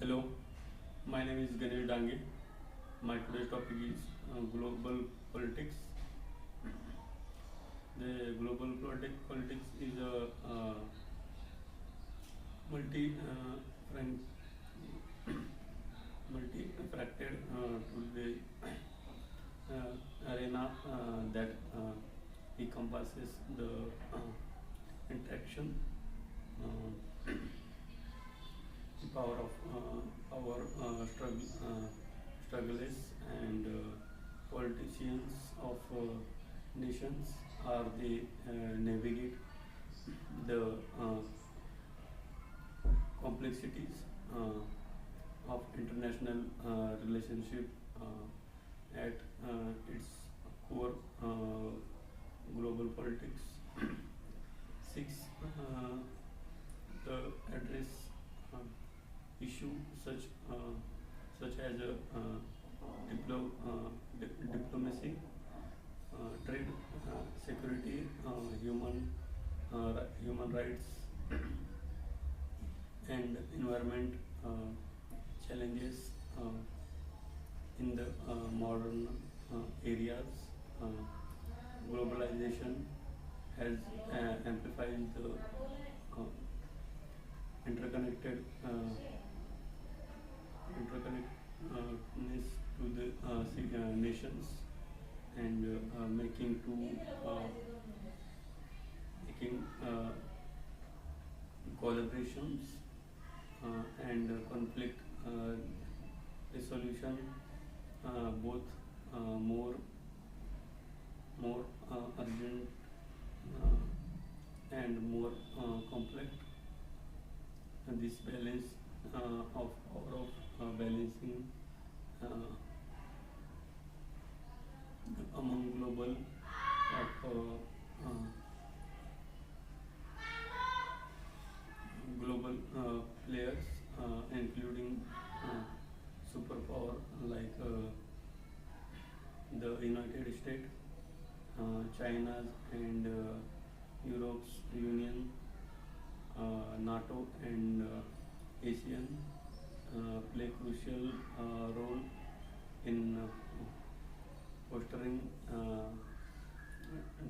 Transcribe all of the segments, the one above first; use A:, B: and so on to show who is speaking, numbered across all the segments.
A: Hello, my name is Ganesh Dange. My today's topic is global politics. The global politics is a multi frank, multi-fracted to the arena that encompasses the interaction, the power of power struggles, and politicians of nations are they navigate the complexities of international relationship at its core. Global politics seeks the address uh, issue such as diplomacy, trade, security, human rights, and environment challenges in the modern areas. Uh, Globalization has amplified the uh, interconnected interconnectedness to the nations and making collaborations and conflict resolution both more urgent and more complex. And this balance of power of balancing uh, among uh, global players, including superpower like the United States, China, and Europe's Union, NATO, and ASEAN play crucial role in fostering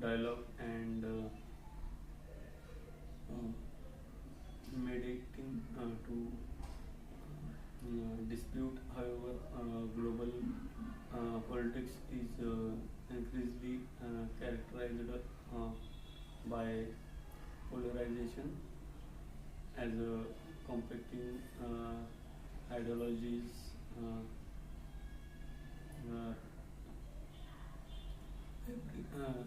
A: dialogue and uh, mediating to dispute. However, global politics is increasingly characterized by polarization as competing ideologies, uh, uh, uh,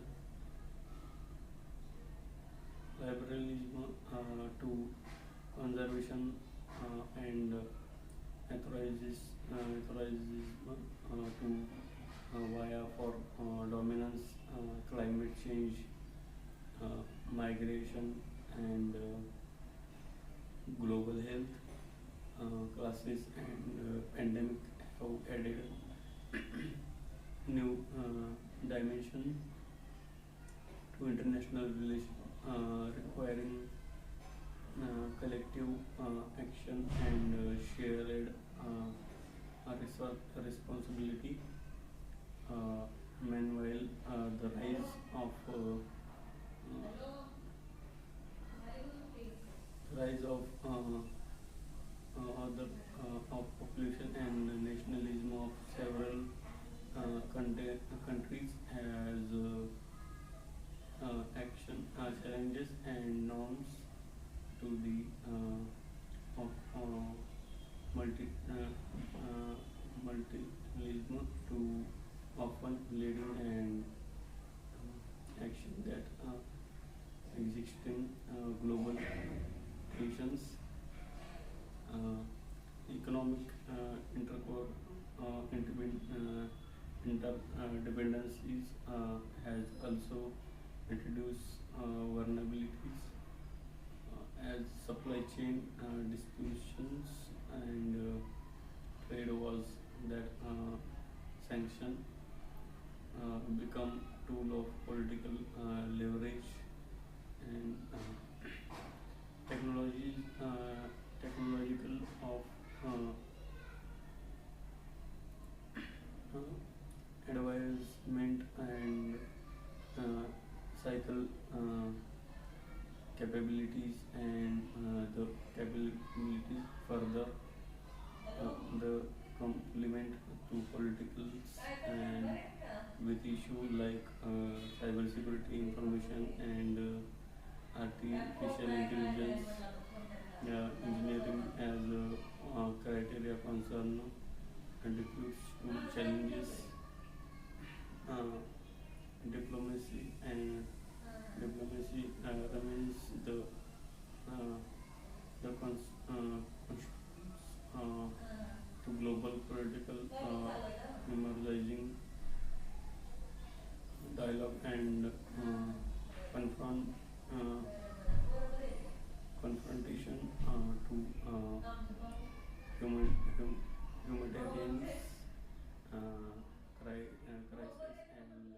A: liberalism to conservation and authorization to via for dominance, climate change, migration, and global health classes and pandemic have added new dimension to international relations, requiring collective action and shared responsibility. Meanwhile, the rise of other of population and nationalism of several countries has action challenges and norms to the of multi multilingualism to often leading and action that existing global tensions, uh, economic interdependencies has also introduced vulnerabilities as supply chain disputes and trade wars that sanction become tool of political leverage and technology technological of further the complement to politicals and with issues like cybersecurity, information, and artificial intelligence, engineering as criteria concern contributes to challenges. Uh, diplomacy remains uh, the to global political emerging dialogue and confront uh, confrontation to humanitarian crisis and